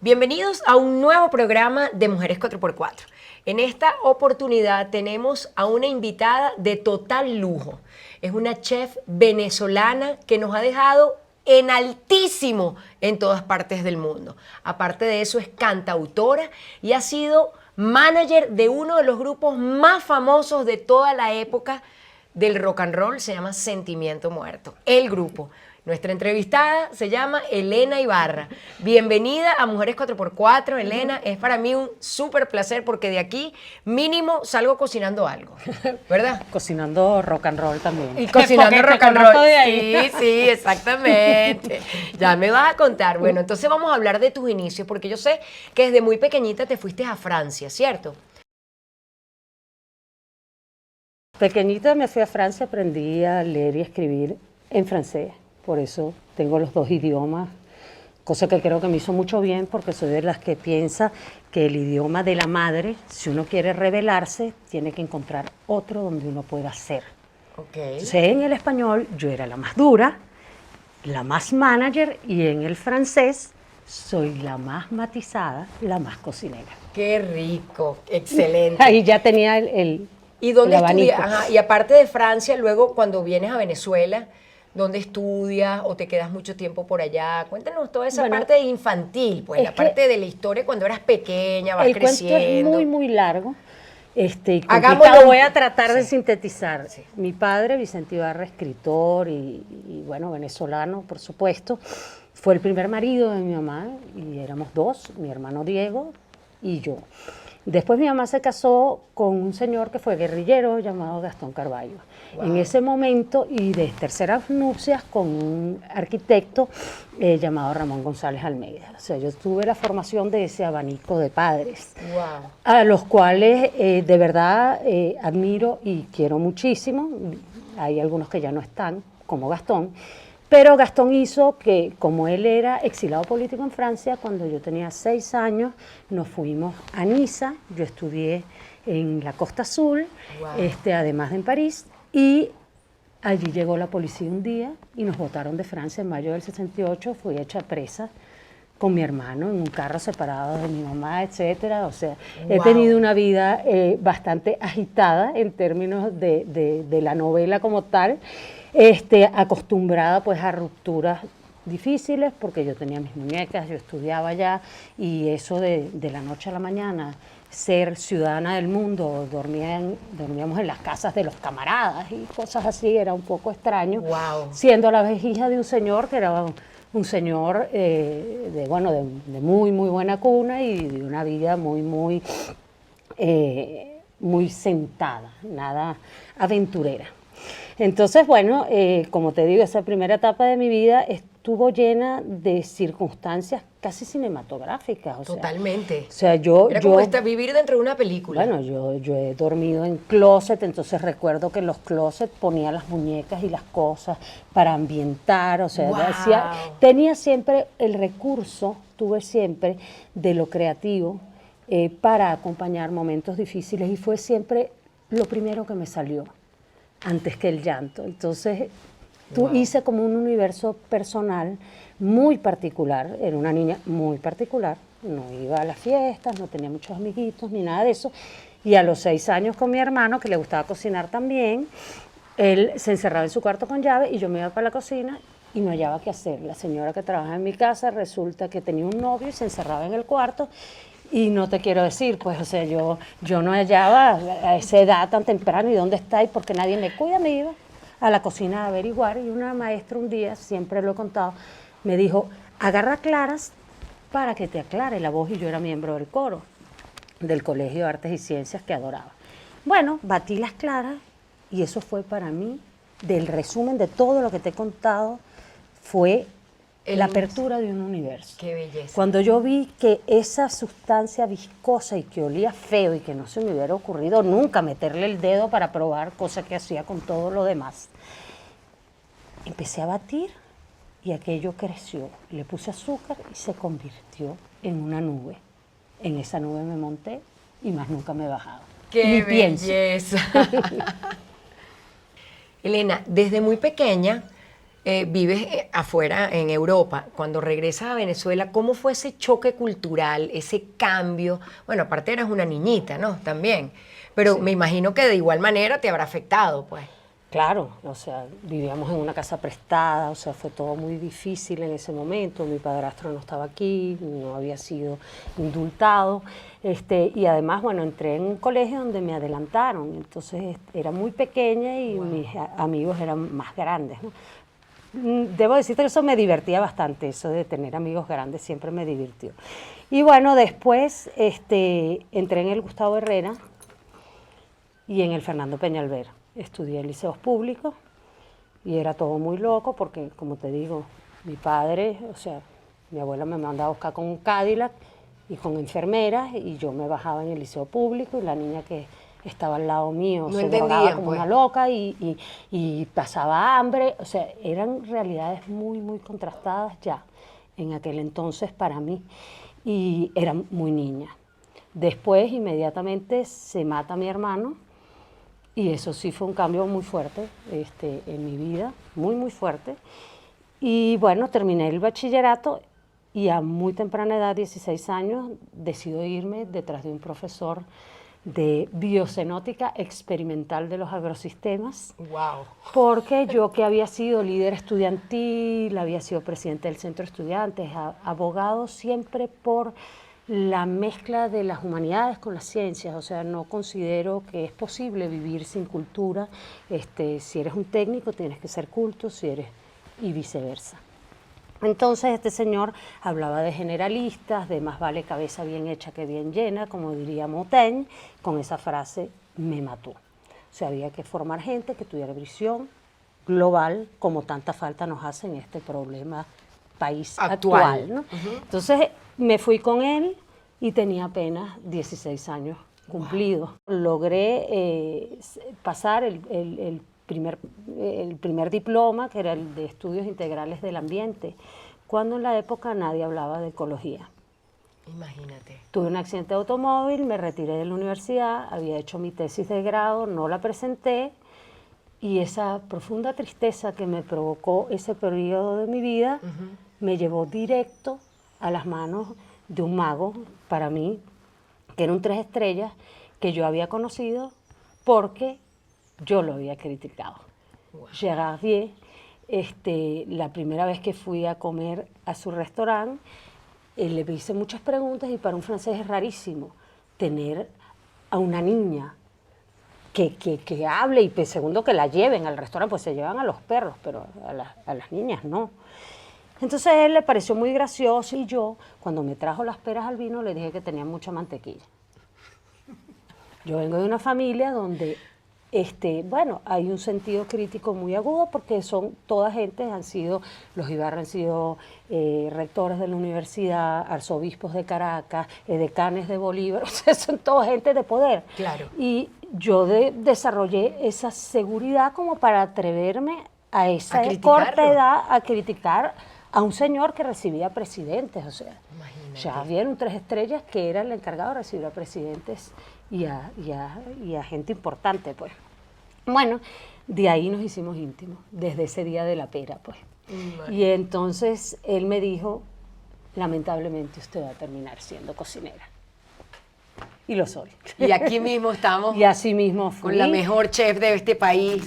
Bienvenidos a un nuevo programa de Mujeres 4x4. En esta oportunidad tenemos a una invitada de total lujo. Es una chef venezolana que nos ha dejado en altísimo en todas partes del mundo. Aparte de eso, es cantautora y ha sido manager de uno de los grupos más famosos de toda la época del rock and roll. Se llama Sentimiento Muerto, el grupo. Nuestra entrevistada se llama Elena Ibarra. Bienvenida a Mujeres 4x4, Elena. Es para mí un súper placer porque de aquí mínimo salgo cocinando algo, ¿verdad? Cocinando rock and roll también. Y cocinando Porque rock and roll. de ahí. Sí, exactamente. Ya me vas a contar. Bueno, entonces vamos a hablar de tus inicios porque yo sé que desde muy pequeñita te fuiste a Francia, ¿cierto? Pequeñita me fui a Francia, aprendí a leer y escribir en francés. Por eso tengo los dos idiomas, cosa que creo que me hizo mucho bien porque soy de las que piensa que el idioma de la madre, si uno quiere rebelarse, tiene que encontrar otro donde uno pueda ser. Okay. Entonces, en el español yo era la más dura, la más manager, y en el francés soy la más matizada, la más cocinera. Qué rico, excelente. Ahí ya tenía el ¿Y dónde el abanico. estudias? Ajá, y aparte de Francia, luego cuando vienes a Venezuela, ¿dónde estudias o te quedas mucho tiempo por allá? Cuéntanos toda esa parte infantil, pues la parte de la historia cuando eras pequeña, vas creciendo. El cuento es muy largo. Y Hagámoslo. complicado. Voy a tratar de Sí. sintetizar. Sí. Mi padre, Vicente Ibarra, escritor y bueno, venezolano, por supuesto, fue el primer marido de mi mamá y éramos dos, mi hermano Diego y yo. Después mi mamá se casó con un señor que fue guerrillero llamado Gastón Carballo. Wow. En ese momento, y de terceras nupcias con un arquitecto llamado Ramón González Almeida. O sea, yo tuve la formación de ese abanico de padres, wow, a los cuales de verdad admiro y quiero muchísimo. Hay algunos que ya no están, como Gastón. Pero Gastón hizo que, como él era exilado político en Francia, cuando yo tenía 6 años, nos fuimos a Niza. Yo estudié en la Costa Azul, wow, además de en París, y allí llegó la policía un día y nos botaron de Francia en mayo del 68. Fui hecha presa con mi hermano en un carro separado de mi mamá, etcétera. O sea, wow, he tenido una vida bastante agitada en términos de la novela como tal. Acostumbrada pues a rupturas difíciles porque yo tenía mis muñecas, yo estudiaba ya, y eso de la noche a la mañana ser ciudadana del mundo, dormíamos en las casas de los camaradas y cosas así, era un poco extraño, wow, siendo la hija de un señor que era un señor de muy muy buena cuna y de una vida muy sentada, nada aventurera. Entonces, bueno, como te digo, esa primera etapa de mi vida estuvo llena de circunstancias casi cinematográficas. Totalmente. Era como vivir dentro de una película. Bueno, yo he dormido en closet, entonces recuerdo que en los closets ponía las muñecas y las cosas para ambientar, o sea, wow, tenía siempre el recurso, tuve siempre de lo creativo para acompañar momentos difíciles, y fue siempre lo primero que me salió antes que el llanto. Entonces, hice como un universo personal muy particular. Era una niña muy particular, no iba a las fiestas, no tenía muchos amiguitos, ni nada de eso. Y a los 6 años con mi hermano, que le gustaba cocinar también, él se encerraba en su cuarto con llave y yo me iba para la cocina y no hallaba qué hacer. La señora que trabaja en mi casa resulta que tenía un novio y se encerraba en el cuarto. Y no te quiero decir, pues, o sea, yo no hallaba a esa edad tan temprana y dónde está y porque nadie me cuida. Me iba a la cocina a averiguar, y una maestra un día, siempre lo he contado, me dijo, agarra claras para que te aclare la voz, y yo era miembro del coro del Colegio de Artes y Ciencias que adoraba. Bueno, batí las claras y eso fue para mí, del resumen de todo lo que te he contado, fue la apertura de un universo. ¡Qué belleza! Cuando yo vi que esa sustancia viscosa y que olía feo y que no se me hubiera ocurrido nunca meterle el dedo para probar, cosa que hacía con todo lo demás, empecé a batir y aquello creció. Le puse azúcar y se convirtió en una nube. En esa nube me monté y más nunca me he bajado. ¡Qué belleza! Elena, desde muy pequeña vives afuera en Europa. Cuando regresas a Venezuela, ¿cómo fue ese choque cultural, ese cambio? Bueno, aparte eras una niñita, ¿no? También. Pero Sí. me imagino que de igual manera te habrá afectado, pues. Claro, o sea, vivíamos en una casa prestada, o sea, fue todo muy difícil en ese momento. Mi padrastro no estaba aquí, no había sido indultado, y además, bueno, entré en un colegio donde me adelantaron, entonces era muy pequeña y mis amigos eran más grandes, ¿no? Debo decirte que eso me divertía bastante, eso de tener amigos grandes siempre me divirtió. Y bueno, después entré en el Gustavo Herrera y en el Fernando Peñalver. Estudié en liceos públicos y era todo muy loco porque, como te digo, mi padre, o sea, mi abuela me mandaba a buscar con un Cadillac y con enfermeras y yo me bajaba en el liceo público y la niña que estaba al lado mío No se drogaba entendían, como pues. una loca y pasaba hambre. O sea, eran realidades muy, muy contrastadas ya en aquel entonces para mí y era muy niña. Después, inmediatamente, se mata mi hermano. Y eso sí fue un cambio muy fuerte en mi vida, muy, muy fuerte. Y bueno, terminé el bachillerato y a muy temprana edad, 16 años, decido irme detrás de un profesor de biocenótica experimental de los agrosistemas. Wow. Porque yo que había sido líder estudiantil, había sido presidente del centro de estudiantes, abogado siempre por la mezcla de las humanidades con las ciencias, o sea, no considero que es posible vivir sin cultura. Si eres un técnico tienes que ser culto, si eres y viceversa. Entonces este señor hablaba de generalistas, de más vale cabeza bien hecha que bien llena, como diría Montaigne. Con esa frase me mató. O sea, había que formar gente que tuviera visión global, como tanta falta nos hace en este problema país actual, ¿no? Entonces me fui con él y tenía apenas 16 años cumplidos. Logré pasar el primer diploma, que era el de Estudios Integrales del Ambiente, cuando en la época nadie hablaba de ecología. Imagínate. Tuve un accidente de automóvil, me retiré de la universidad, había hecho mi tesis de grado, no la presenté, y esa profunda tristeza que me provocó ese periodo de mi vida me llevó directo a las manos de un mago, para mí, que era un 3 estrellas, que yo había conocido porque yo lo había criticado. Wow. Gérard Vier, la primera vez que fui a comer a su restaurante, le hice muchas preguntas y para un francés es rarísimo tener a una niña que hable y segundo que la lleven al restaurante, pues se llevan a los perros, pero a las niñas no. Entonces a él le pareció muy gracioso y yo, cuando me trajo las peras al vino, le dije que tenía mucha mantequilla. Yo vengo de una familia donde, bueno, hay un sentido crítico muy agudo porque son toda gente, los Ibarra han sido rectores de la universidad, arzobispos de Caracas, decanes de Bolívar, o sea, son toda gente de poder. Claro. Y yo desarrollé esa seguridad como para atreverme a esa corta edad a criticar a un señor que recibía presidentes, o sea, imagínate. Ya había un 3 estrellas que era el encargado de recibir a presidentes y a gente importante, pues. Bueno, de ahí nos hicimos íntimos, desde ese día de la pera, pues. Y entonces él me dijo, lamentablemente usted va a terminar siendo cocinera. Y lo soy. Y aquí mismo estamos. Y así mismo fui. Con la mejor chef de este país.